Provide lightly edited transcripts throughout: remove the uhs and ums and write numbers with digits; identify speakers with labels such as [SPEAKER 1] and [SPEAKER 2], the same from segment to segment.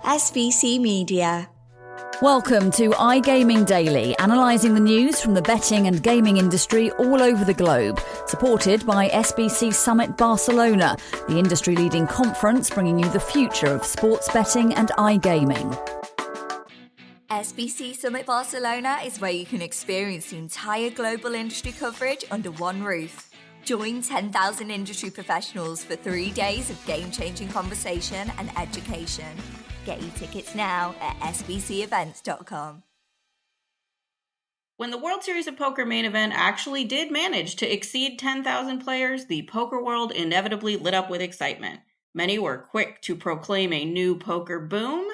[SPEAKER 1] SBC Media.
[SPEAKER 2] Welcome to iGaming Daily, analysing the news from the betting and gaming industry all over the globe. Supported by SBC Summit Barcelona, the industry-leading conference bringing you the future of sports betting and iGaming.
[SPEAKER 1] SBC Summit Barcelona is where you can experience the entire global industry coverage under one roof. Join 10,000 industry professionals for 3 days of game-changing conversation and education. Get your tickets now at sbcevents.com.
[SPEAKER 3] When the World Series of Poker main event actually did manage to exceed 10,000 players, the poker world inevitably lit up with excitement. Many were quick to proclaim a new poker boom,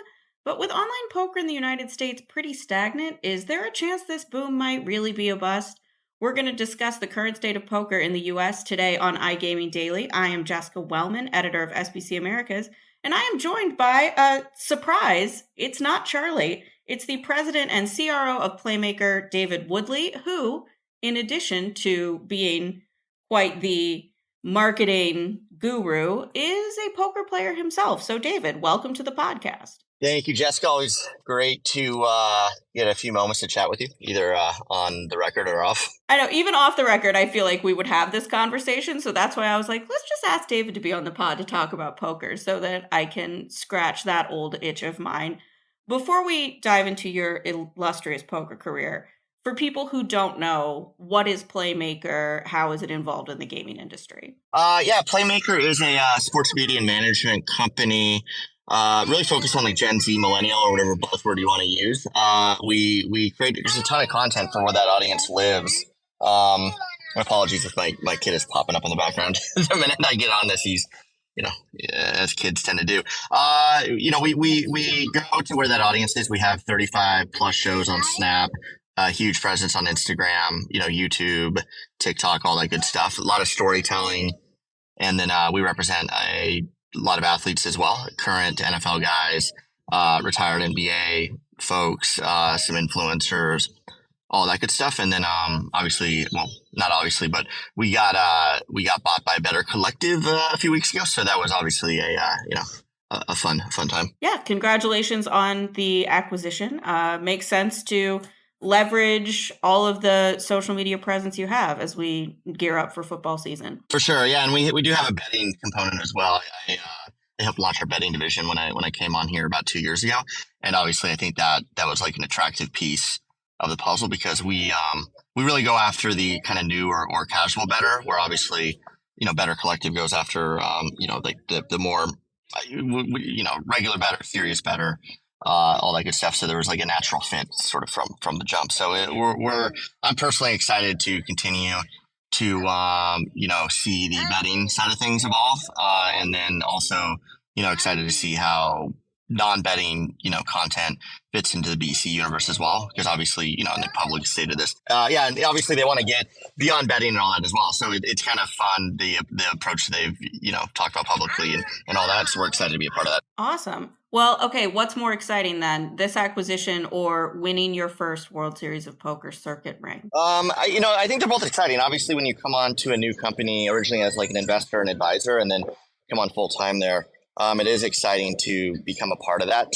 [SPEAKER 3] but with online poker in the United States pretty stagnant, is there a chance this boom might really be a bust? We're going to discuss the current state of poker in the U.S. today on iGaming Daily. I am Jessica Welman, editor of SBC Americas, and I am joined by a surprise. It's not Charlie. It's the president and CRO of Playmaker, David Woodley, who, in addition to being quite the marketing guru, is a poker player himself. So, David, welcome to the podcast.
[SPEAKER 4] Thank you, Jessica. Always great to get a few moments to chat with you, either on the record or off.
[SPEAKER 3] I know, even off the record, I feel like we would have this conversation. So that's why I was like, let's just ask David to be on the pod to talk about poker so that I can scratch that old itch of mine. Before we dive into your illustrious poker career, for people who don't know, what is Playmaker? How is it involved in the gaming industry?
[SPEAKER 4] Playmaker is a sports media and management company. Really focused on like Gen Z, millennial, or whatever buzzword you want to use. We create, there's a ton of content for where that audience lives. My apologies if my kid is popping up in the background. The minute I get on this, he's, as kids tend to do. We go to where that audience is. We have 35 plus shows on Snap, huge presence on Instagram, YouTube, TikTok, all that good stuff. A lot of storytelling. And then we represent a lot of athletes as well, current NFL guys, retired NBA folks, some influencers, all that good stuff. And then obviously, well, not obviously, but we got bought by Better Collective a few weeks ago. So that was obviously a fun time.
[SPEAKER 3] Yeah, congratulations on the acquisition. Makes sense to leverage all of the social media presence you have as we gear up for football season.
[SPEAKER 4] For sure, yeah, and we do have a betting component as well. I helped launch our betting division when I came on here about 2 years ago, and obviously I think that was like an attractive piece of the puzzle because we really go after the kind of new or casual bettor, where obviously Better Collective goes after like the more regular bettor, serious bettor. All that good stuff. So there was like a natural fit sort of from the jump. So I'm personally excited to continue to, see the betting side of things evolve. And then also, excited to see how non-betting, content fits into the BC universe as well. Because obviously, and the public stated this. And obviously they want to get beyond betting and all that as well. So it's kind of fun, the approach they've, talked about publicly and all that. So we're excited to be a part of that.
[SPEAKER 3] Awesome. Well, okay, what's more exciting then, this acquisition or winning your first World Series of Poker circuit ring?
[SPEAKER 4] I think they're both exciting. Obviously, when you come on to a new company originally as like an investor and advisor and then come on full time there, it is exciting to become a part of that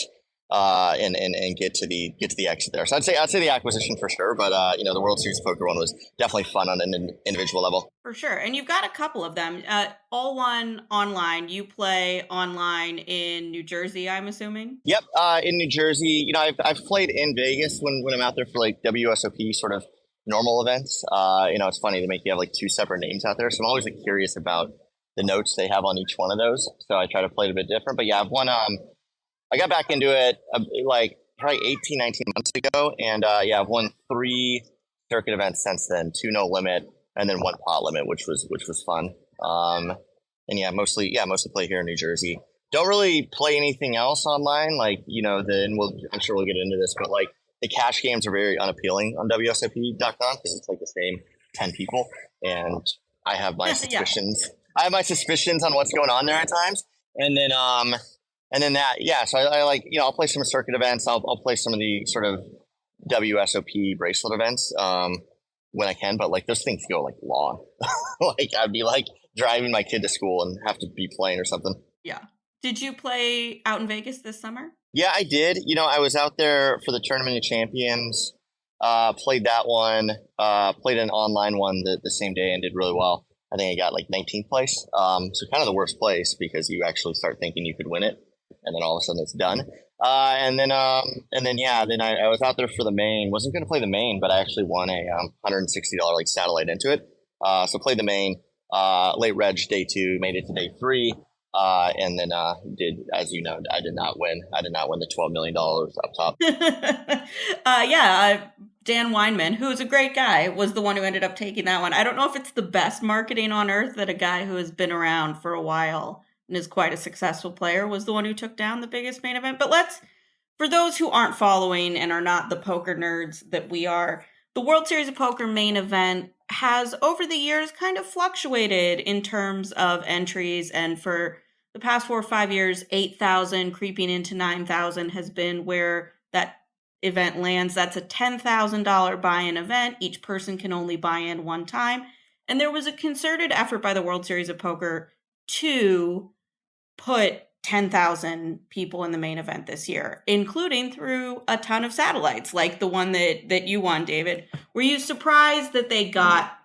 [SPEAKER 4] and get to the exit there. So I'd say the acquisition for sure, but the World Series of Poker one was definitely fun on an individual level.
[SPEAKER 3] For sure. And you've got a couple of them. All one online. You play online in New Jersey, I'm assuming?
[SPEAKER 4] Yep. In New Jersey, I've played in Vegas when I'm out there for like WSOP sort of normal events. It's funny to make you have like two separate names out there. So I'm always like curious about the notes they have on each one of those. So I try to play it a bit different, but yeah, I've won, I got back into it like probably 18, 19 months ago. And I've won 3 circuit events since then, 2 no limit, and then 1 pot limit, which was fun. Mostly play here in New Jersey. Don't really play anything else online. Like, I'm sure we'll get into this, but like the cash games are very unappealing on WSOP.com because it's like the same 10 people. And I have my suspicions. Yeah. I have my suspicions on what's going on there at times. And then so I like, I'll play some circuit events. I'll play some of the sort of WSOP bracelet events when I can, but like those things go like long. Like I'd be like driving my kid to school and have to be playing or something.
[SPEAKER 3] Yeah. Did you play out in Vegas this summer?
[SPEAKER 4] Yeah, I did. I was out there for the Tournament of Champions. Played that one. Played an online one the same day and did really well. I think I got like 19th place. So kind of the worst place because you actually start thinking you could win it, and then all of a sudden it's done. Then I was out there for the main. Wasn't going to play the main, but I actually won a $160 like satellite into it. So played the main. Late reg day 2, made it to day 3. And then did, as you know, I did not win. I did not win the $12 million up top.
[SPEAKER 3] Dan Weinman, who's a great guy, was the one who ended up taking that one. I don't know if it's the best marketing on earth that a guy who has been around for a while and is quite a successful player was the one who took down the biggest main event. But for those who aren't following and are not the poker nerds that we are, the World Series of Poker main event has over the years kind of fluctuated in terms of entries. And for the past 4 or 5 years, 8,000 creeping into 9,000 has been where that event lands. That's a $10,000 buy-in event. Each person can only buy in one time. And there was a concerted effort by the World Series of Poker to put 10,000 people in the main event this year, including through a ton of satellites, like the one that you won, David. Were you surprised that they got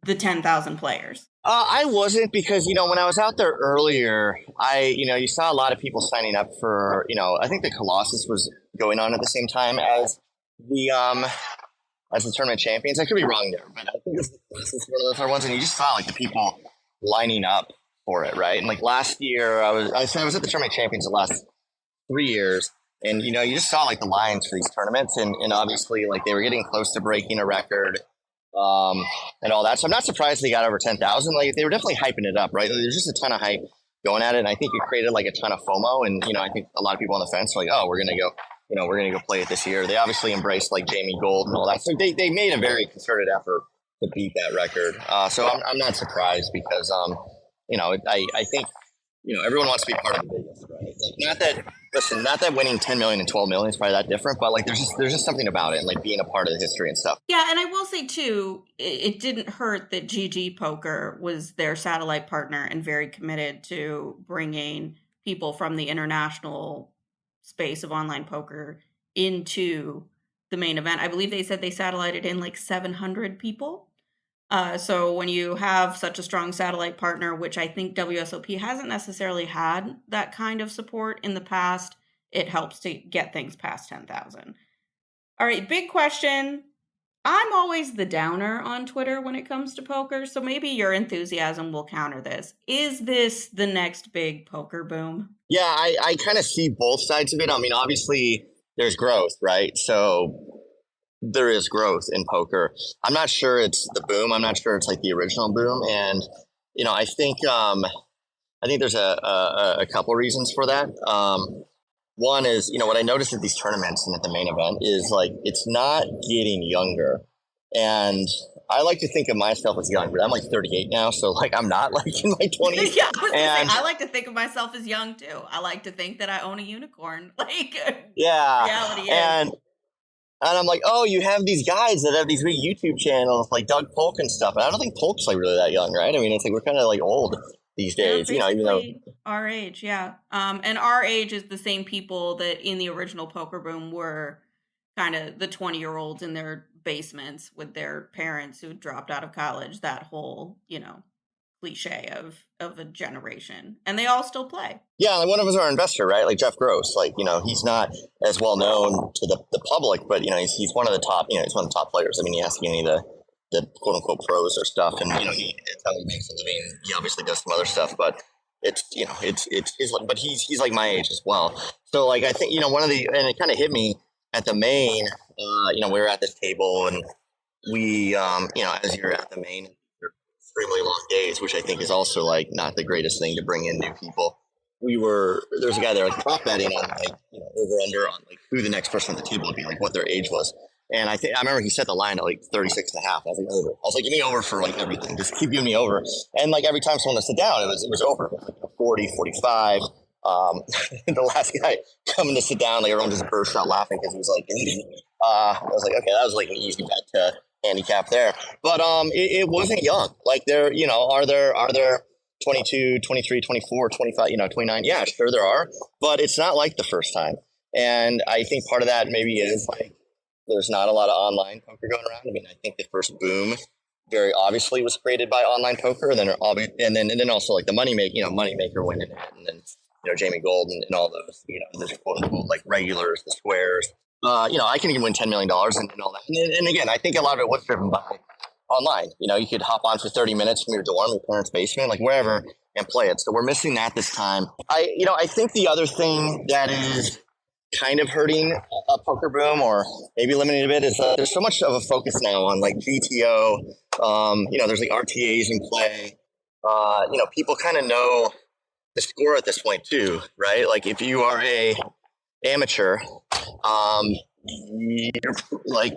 [SPEAKER 3] the 10,000 players?
[SPEAKER 4] I wasn't, because, when I was out there earlier, you saw a lot of people signing up for, I think the Colossus was going on at the same time as the Tournament of Champions. I could be wrong there, but I think this is one of those other ones, and you just saw like the people lining up for it, right? And like last year, I was at the Tournament of Champions the last 3 years, and you just saw like the lines for these tournaments, and obviously like they were getting close to breaking a record. And all that. So I'm not surprised they got over 10,000. Like they were definitely hyping it up, right? There's just a ton of hype going at it. And I think it created like a ton of FOMO. And, I think a lot of people on the fence were like, oh, we're going to go play it this year. They obviously embraced like Jamie Gold and all that. So they made a very concerted effort to beat that record. So I'm not surprised because, I think, everyone wants to be part of the biggest, right? Like not that winning 10 million and 12 million is probably that different, but like there's just something about it, like being a part of the history and stuff.
[SPEAKER 3] Yeah, and I will say too, it didn't hurt that GG Poker was their satellite partner and very committed to bringing people from the international space of online poker into the main event. I believe they said they satellited in like 700 people. So when you have such a strong satellite partner, which I think WSOP hasn't necessarily had that kind of support in the past, it helps to get things past 10,000. All right, big question. I'm always the downer on Twitter when it comes to poker, so maybe your enthusiasm will counter this. Is this the next big poker boom?
[SPEAKER 4] Yeah, I kind of see both sides of it. I mean, obviously there's growth, right? So there is growth in poker. I'm not sure it's the boom. I'm not sure it's like the original boom. And, I think there's a couple reasons for that. One is, what I noticed at these tournaments and at the main event is like, it's not getting younger. And I like to think of myself as younger. I'm like 38 now. So like, I'm not like in my 20s.
[SPEAKER 3] Yeah, I like to think of myself as young too. I like to think that I own a unicorn. Like,
[SPEAKER 4] yeah.
[SPEAKER 3] Reality is.
[SPEAKER 4] And I'm like, oh, you have these guys that have these big YouTube channels like Doug Polk and stuff. And I don't think Polk's like really that young, right? I mean, it's like we're kind of like old these days, even though
[SPEAKER 3] our age, yeah. And our age is the same people that in the original poker boom were kind of the 20-year-olds in their basements with their parents who dropped out of college. That whole, cliche of a generation, and they all still play.
[SPEAKER 4] Yeah, like one of us are our investor, right? Like Jeff Gross, like he's not as well known to the public, but he's one of the top, he's one of the top players. I mean, you ask any of the quote unquote pros or stuff, and it's how he makes a living. He obviously does some other stuff, but it's but he's like my age as well. So like I think and it kind of hit me at the main. We were at this table, and we as you're at the main, extremely long days, which I think is also like not the greatest thing to bring in new people. There's a guy there like prop betting on like over under on like who the next person at the table would be, like what their age was. And I remember he set the line at like 36 and a half. I was like, over. I was like, give me over for like everything. Just keep giving me over. And like every time someone would sit down, it was over. Like 40, 45. The last guy coming to sit down, like everyone just burst out laughing because he was like, I was like, okay, that was like an easy bet to handicap there. But it wasn't young. Like are there 22, 23, 24, 25, 29. Yeah, sure there are, but it's not like the first time. And I think part of that maybe is like there's not a lot of online poker going around. I mean, I think the first boom very obviously was created by online poker, and then also like the moneymaker went in it, and then Jamie Gold and all those those quote unquote like regulars, the squares. I can even win $10 million and all that. And again, I think a lot of it was driven by online. You could hop on for 30 minutes from your dorm, your parents' basement, like wherever, and play it. So we're missing that this time. I think the other thing that is kind of hurting a poker boom, or maybe limiting a bit, is there's so much of a focus now on like GTO. There's like RTAs in play. People kind of know the score at this point too, right? Like if you are a amateur, you're like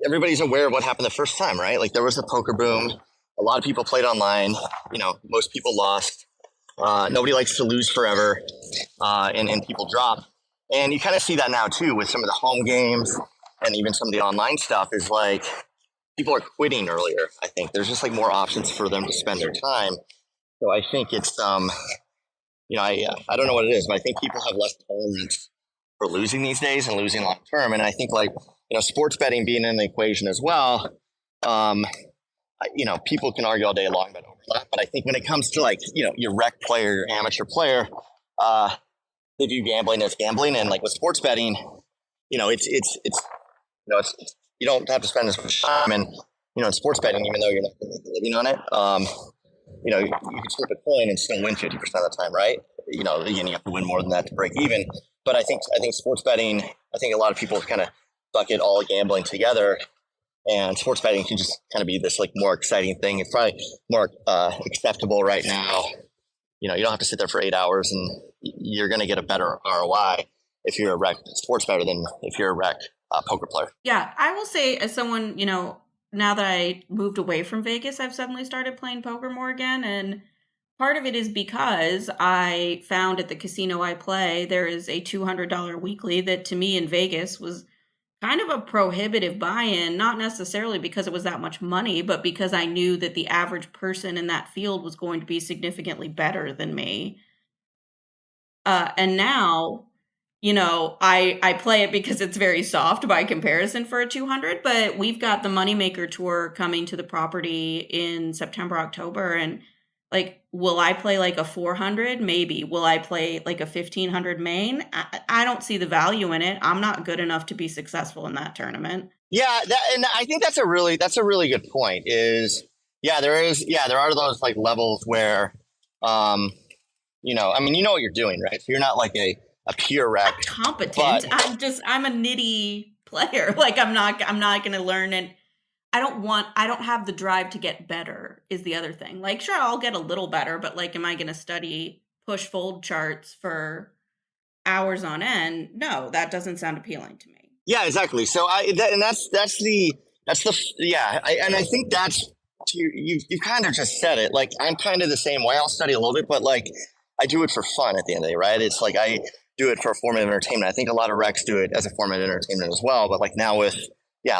[SPEAKER 4] everybody's aware of what happened the first time, right? Like there was a poker boom. A lot of people played online. Most people lost. Nobody likes to lose forever, and people drop. And you kind of see that now too with some of the home games and even some of the online stuff is like people are quitting earlier. I think there's just like more options for them to spend their time. So I think it's, I don't know what it is, but I think people have less tolerance for losing these days and losing long term. And I think like, sports betting being in the equation as well, people can argue all day long about overlap, but I think when it comes to like, your rec player, your amateur player, they view gambling as gambling. And like with sports betting, it's you don't have to spend as much time. And, in sports betting, even though you're not going to make a living on it, you could flip a coin and still win 50% of the time, right? Again, you have to win more than that to break even. But I think sports betting, I think a lot of people kind of bucket all gambling together, and sports betting can just kind of be this like more exciting thing. It's probably more acceptable right now. You don't have to sit there for 8 hours, and you're going to get a better ROI if you're a rec sports bettor than if you're a rec poker player.
[SPEAKER 3] Yeah, I will say as someone, now that I moved away from Vegas, I've suddenly started playing poker more again. And part of it is because I found at the casino I play, there is a $200 weekly that to me in Vegas was kind of a prohibitive buy-in, not necessarily because it was that much money, but because I knew that the average person in that field was going to be significantly better than me. And now, I play it because it's very soft by comparison for a 200, but we've got the Moneymaker Tour coming to the property in September, October. And like, will I play like a 400? Maybe. Will I play like a 1500 main? I don't see the value in it. I'm not good enough to be successful in that tournament.
[SPEAKER 4] Yeah. And I think that's a really good point there are those like levels where, what you're doing, right? So you're not like a pure rec.
[SPEAKER 3] Not competent. I'm a nitty player. Like I'm not going to learn, and I don't have the drive to get better is the other thing. Like, sure, I'll get a little better, but like, am I going to study push fold charts for hours on end? No, that doesn't sound appealing to me.
[SPEAKER 4] Yeah, exactly. So I think that's, you kind of just said it. Like, I'm kind of the same way. I'll study a little bit, but like, I do it for fun at the end of the day, right? It's like, I do it for a form of entertainment. I think a lot of recs do it as a form of entertainment as well. But like now with,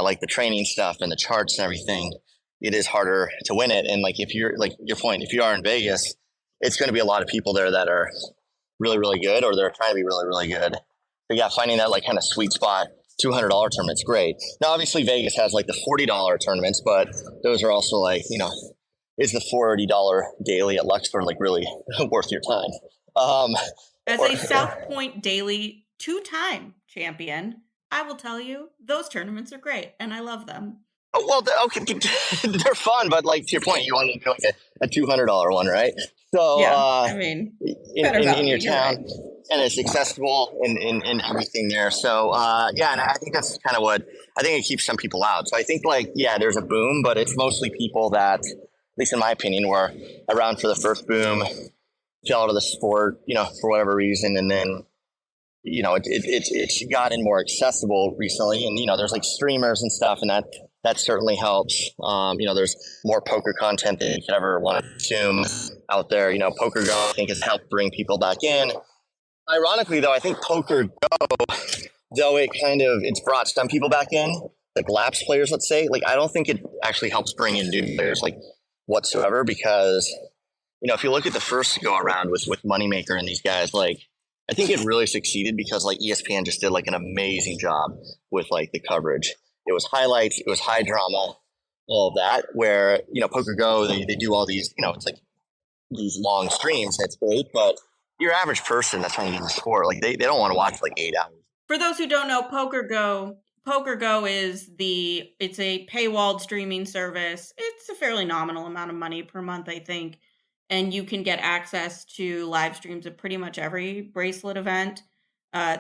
[SPEAKER 4] like the training stuff and the charts and everything, it is harder to win it. And like, if you're like your point, if you are in Vegas, it's going to be a lot of people there that are really, really good, or they're trying to be really, really good. But yeah, finding that like kind of sweet spot, $200 tournament's great. Now, obviously Vegas has like the $40 tournaments, but those are also like, is the $40 daily at Luxor like really worth your time?
[SPEAKER 3] As a South Point daily 2-time champion, I will tell you, those tournaments are great, and I love them.
[SPEAKER 4] Oh, well, okay, they're fun, but like to your point, you want to do like a $200 one, right? So,
[SPEAKER 3] yeah,
[SPEAKER 4] in your town, right. And it's accessible in everything there. So, and I think that's kind of what I think it keeps some people out. So I think like, there's a boom, but it's mostly people that, at least in my opinion, were around for the first boom, fell out of the sport, for whatever reason, and then. It's gotten more accessible recently, and there's like streamers and stuff, and that certainly helps. There's more poker content than you could ever want to consume out there. Poker Go I think has helped bring people back in. Ironically, though, I think Poker Go, though it's brought some people back in, like lapsed players, let's say. Like I don't think it actually helps bring in new players like whatsoever, because if you look at the first go around with Moneymaker and these guys, like, I think it really succeeded because like ESPN just did like an amazing job with like the coverage. It was highlights, it was high drama, all of that. Where Poker Go, they do all these, it's like these long streams. That's great, but your average person that's trying to get the score, like they don't want to watch like 8 hours.
[SPEAKER 3] For those who don't know, Poker Go is it's a paywalled streaming service. It's a fairly nominal amount of money per month, I think. And you can get access to live streams of pretty much every bracelet event.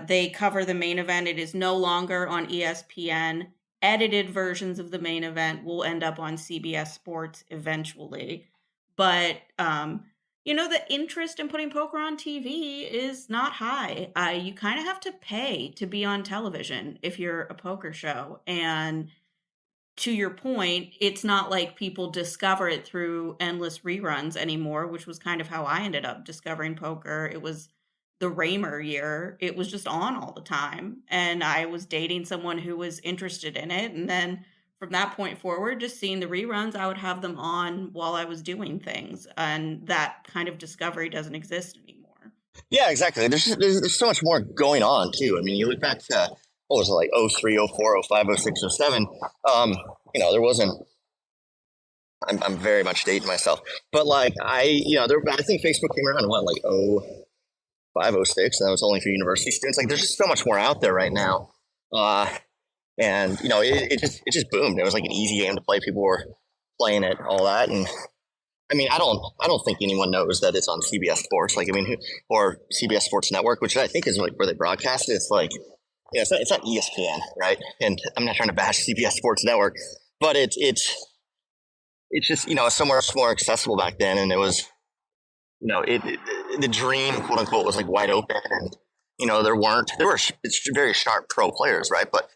[SPEAKER 3] They cover the main event. It is no longer on ESPN. Edited versions of the main event will end up on CBS Sports eventually. But, the interest in putting poker on TV is not high. You kind of have to pay to be on television if you're a poker show. And to your point, it's not like people discover it through endless reruns anymore, which was kind of how I ended up discovering poker. It was the Raymer year. It was just on all the time. And I was dating someone who was interested in it. And then from that point forward, just seeing the reruns, I would have them on while I was doing things. And that kind of discovery doesn't exist anymore.
[SPEAKER 4] Yeah, exactly. There's so much more going on, too. I mean, you look back to, what was it, like 03, 04, 05, 06, 07. There wasn't, I'm very much dating myself, but like I think Facebook came around in like 05, 06, and that was only for university students. Like there's just so much more out there right now. And it just boomed. It was like an easy game to play. People were playing it, all that. And I mean, I don't think anyone knows that it's on CBS Sports, or CBS Sports Network, which I think is like where they broadcast it. It's like, it's not ESPN, right? And I'm not trying to bash CBS Sports Network, but it's just, somewhere more accessible back then. And it was, the dream, quote unquote, was like wide open. And, there were very sharp pro players, right? But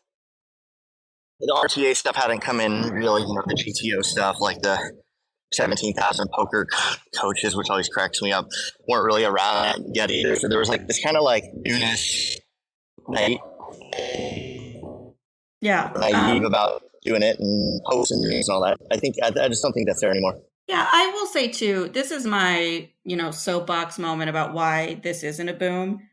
[SPEAKER 4] the RTA stuff hadn't come in really, the GTO stuff, like the 17,000 poker coaches, which always cracks me up, weren't really around yet either. So there was like this kind of like newness, naive about doing it and posting and all that. I just don't think that's there anymore.
[SPEAKER 3] Yeah, I will say too, this is my, soapbox moment about why this isn't a boom.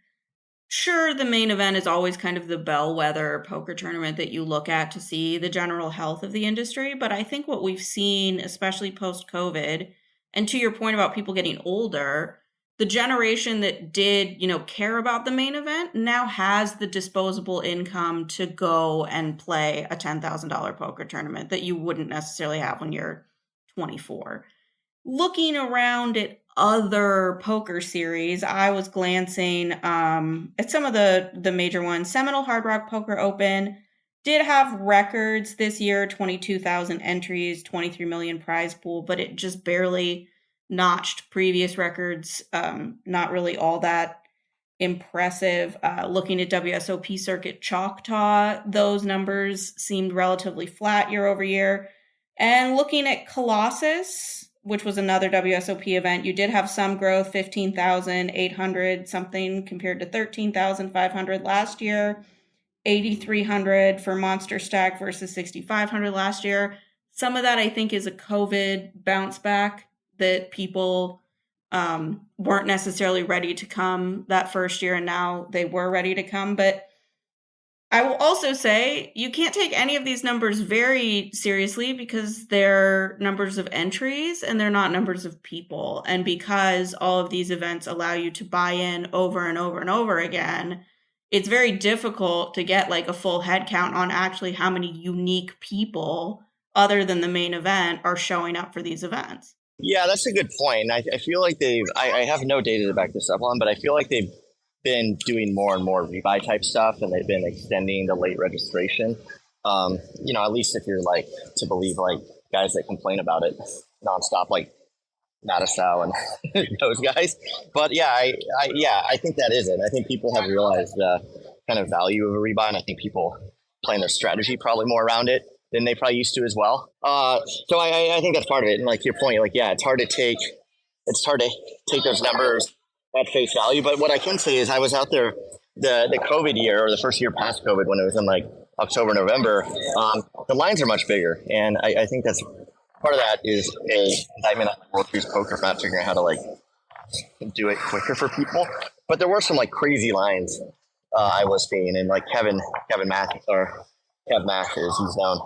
[SPEAKER 3] Sure, the main event is always kind of the bellwether poker tournament that you look at to see the general health of the industry. But I think what we've seen, especially post-COVID, and to your point about people getting older, the generation that did, care about the main event now has the disposable income to go and play a $10,000 poker tournament that you wouldn't necessarily have when you're 24. Looking around at other poker series, I was glancing at some of the major ones. Seminole Hard Rock Poker Open did have records this year, 22,000 entries, 23 million prize pool, but it just barely notched previous records. Not really all that impressive. Looking at WSOP Circuit Choctaw, those numbers seemed relatively flat year over year. And looking at Colossus, which was another WSOP event, you did have some growth, 15,800 something compared to 13,500 last year, 8,300 for Monster Stack versus 6,500 last year. Some of that I think is a COVID bounce back that people weren't necessarily ready to come that first year, and now they were ready to come. But I will also say you can't take any of these numbers very seriously because they're numbers of entries and they're not numbers of people. And because all of these events allow you to buy in over and over and over again, it's very difficult to get like a full head count on actually how many unique people other than the main event are showing up for these events.
[SPEAKER 4] Yeah, that's a good point. I feel like I have no data to back this up on, but I feel like they've been doing more and more rebuy type stuff, and they've been extending the late registration. At least if you're like to believe like guys that complain about it nonstop, like Matisow and those guys. But yeah, I think that is it. I think people have realized the kind of value of a rebuy, and I think people playing their strategy probably more around it than they probably used to as well. So I think that's part of it. And like your point, like, yeah, it's hard to take those numbers at face value. But what I can say is I was out there the COVID year, or the first year past COVID, when it was in like October, November, the lines are much bigger. And I think that's part of that is a indictment on World Series poker for not figuring out how to like do it quicker for people. But there were some like crazy lines I was seeing, and like Kevin Matthews, or Kev Matthews, he's known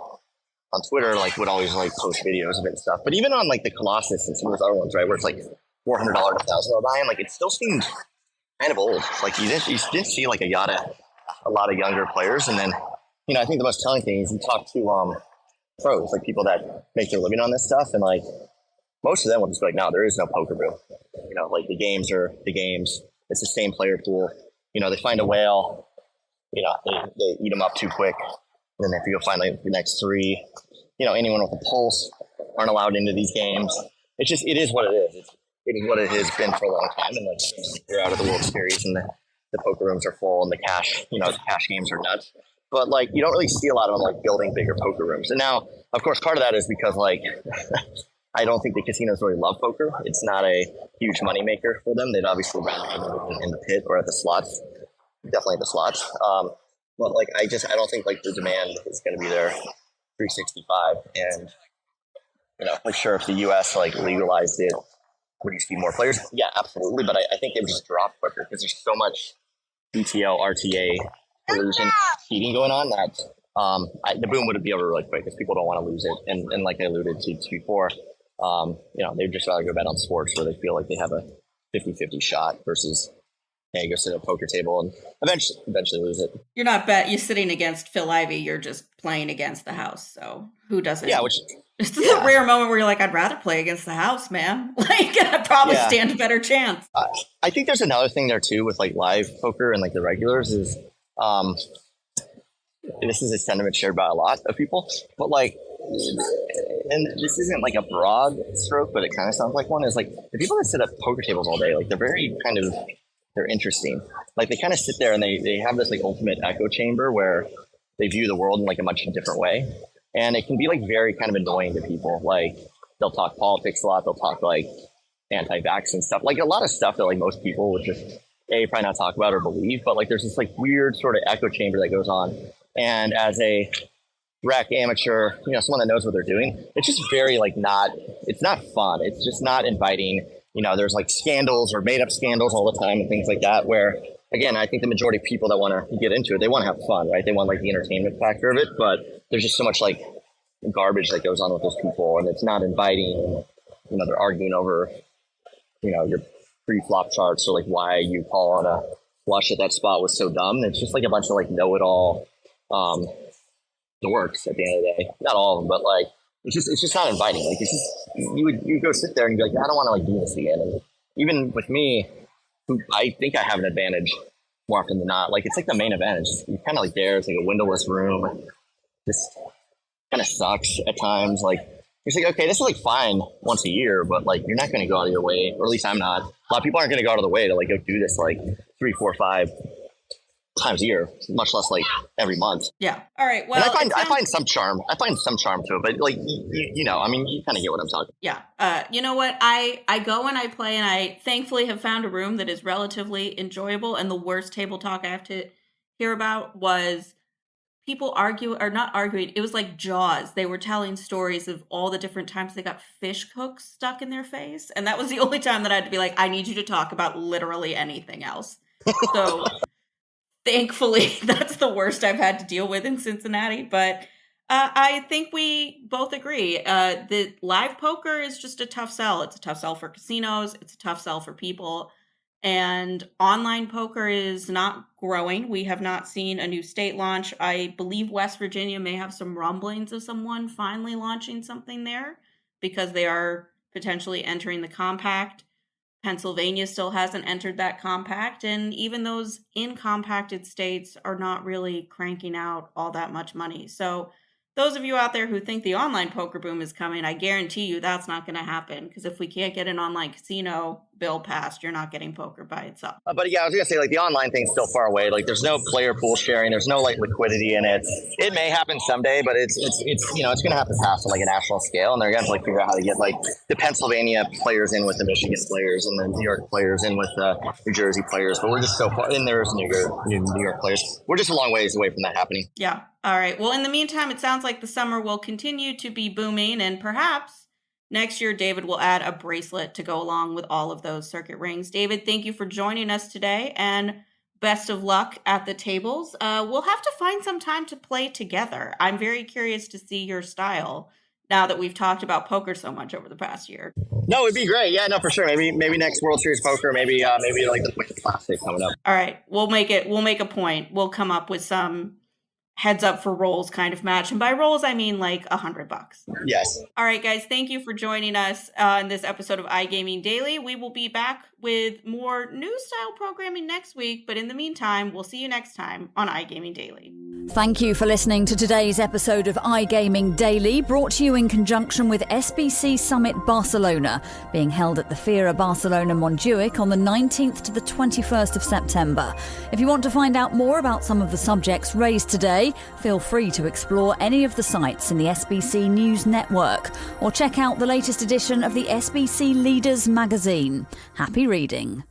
[SPEAKER 4] on Twitter, like would always like post videos of it and stuff. But even on like the Colossus and some of those other ones, right, where it's like $400 to $1,000 buy-in, like it still seemed kind of old. Like you didn't see like a lot of younger players. And then, you know, I think the most telling thing is you talk to pros, like people that make their living on this stuff, and like most of them will just be like, no, there is no poker boom. You know, like the games are the games. It's the same player pool. You know, they find a whale, you know, they eat them up too quick. And then they have to go find like the next three. You know, anyone with a pulse aren't allowed into these games. It's just, it is what it is. It is what it has been for a long time. And like you're out of the World Series and the poker rooms are full and the cash games are nuts. But like you don't really see a lot of them like building bigger poker rooms. And now, of course, part of that is because like I don't think the casinos really love poker. It's not a huge moneymaker for them. They'd obviously rather have it in the pit or at the slots. Definitely the slots. But like I don't think like the demand is going to be there 365. And you know, like sure, if the U.S. like legalized it, would you see more players? Yeah, absolutely. But I think they would just drop quicker because there's so much BTL, RTA, collusion, cheating going on that the boom would be over really quick because people don't want to lose it. And like I alluded to before, you know, they'd just rather go bet on sports where they feel like they have a 50-50 shot versus hey, go sit at a poker table and eventually lose it.
[SPEAKER 3] You're not you're sitting against Phil Ivey. You're just playing against the house. So who doesn't?
[SPEAKER 4] Yeah,
[SPEAKER 3] it's a rare moment where you're like, I'd rather play against the house, man. Like, I'd probably stand a better chance.
[SPEAKER 4] I think there's another thing there too with like live poker and like the regulars is, this is a sentiment shared by a lot of people, but like, and this isn't like a broad stroke, but it kind of sounds like one, is like the people that sit at poker tables all day, like they're interesting. Like they kind of sit there and they have this like ultimate echo chamber where they view the world in like a much different way. And it can be like very kind of annoying to people. Like they'll talk politics a lot. They'll talk like anti-vax and stuff, like a lot of stuff that like most people would just probably not talk about or believe. But like there's this like weird sort of echo chamber that goes on. And as a rec amateur, you know, someone that knows what they're doing, it's just very like it's not fun. It's just not inviting. You know, there's like scandals or made up scandals all the time and things like that, where, again, I think the majority of people that want to get into it, they want to have fun, right? They want like the entertainment factor of it, but there's just so much like garbage that goes on with those people, and it's not inviting. You know, they're arguing over, you know, your pre-flop charts or like why you call on a flush at that spot was so dumb. It's just like a bunch of like know-it-all dorks at the end of the day. Not all of them, but like, it's just not inviting. Like it's just you go sit there and be like, I don't want to like do this again. And even with me, who I think I have an advantage more often than not. Like it's like the main event. It's just, you're kind of like there. It's like a windowless room. Just kind of sucks at times. Like it's like, okay, this is like fine once a year, but like you're not going to go out of your way, or at least I'm not. A lot of people aren't going to go out of the way to like go do this like 3, 4, 5 times a year, much less like every month.
[SPEAKER 3] Yeah. All right. Well,
[SPEAKER 4] and I find some charm. I find some charm to it, but like you know, I mean, you kind of get what I'm talking.
[SPEAKER 3] Yeah. You know what? I go and I play, and I thankfully have found a room that is relatively enjoyable. And the worst table talk I have to hear about was people not arguing. It was like Jaws. They were telling stories of all the different times they got fish hooks stuck in their face, and that was the only time that I had to be like, I need you to talk about literally anything else. So. Thankfully, that's the worst I've had to deal with in Cincinnati. But I think we both agree that live poker is just a tough sell. It's a tough sell for casinos. It's a tough sell for people. And online poker is not growing. We have not seen a new state launch. I believe West Virginia may have some rumblings of someone finally launching something there because they are potentially entering the compact. Pennsylvania still hasn't entered that compact, and even those in compacted states are not really cranking out all that much money. So those of you out there who think the online poker boom is coming, I guarantee you that's not going to happen, because if we can't get an online casino bill passed, you're not getting poker by itself.
[SPEAKER 4] But yeah, I was going to say, like, the online thing's still far away. Like, there's no player pool sharing. There's no, like, liquidity in it. It may happen someday, but it's you know, it's going to have to pass on, like, a national scale, and they're going to have to, like, figure out how to get, like, the Pennsylvania players in with the Michigan players and the New York players in with the New Jersey players. But we're just so far, and there's New York players. We're just a long ways away from that happening.
[SPEAKER 3] Yeah. All right. Well, in the meantime, it sounds like the summer will continue to be booming, and perhaps Next year, David will add a bracelet to go along with all of those circuit rings. David, thank you for joining us today, and best of luck at the tables. We'll have to find some time to play together. I'm very curious to see your style now that we've talked about poker so much over the past year.
[SPEAKER 4] No, it'd be great. Yeah, no, for sure. Maybe next World Series Poker. Maybe like the Winter Classic coming up.
[SPEAKER 3] All right, we'll make a point. We'll come up with some heads up for rolls kind of match. And by rolls, I mean like $100.
[SPEAKER 4] Yes.
[SPEAKER 3] All right, guys, thank you for joining us in this episode of iGaming Daily. We will be back with more new style programming next week. But in the meantime, we'll see you next time on iGaming Daily.
[SPEAKER 2] Thank you for listening to today's episode of iGaming Daily, brought to you in conjunction with SBC Summit Barcelona, being held at the Fira Barcelona Montjuic on the 19th to the 21st of September. If you want to find out more about some of the subjects raised today, feel free to explore any of the sites in the SBC News Network or check out the latest edition of the SBC Leaders magazine. Happy reading.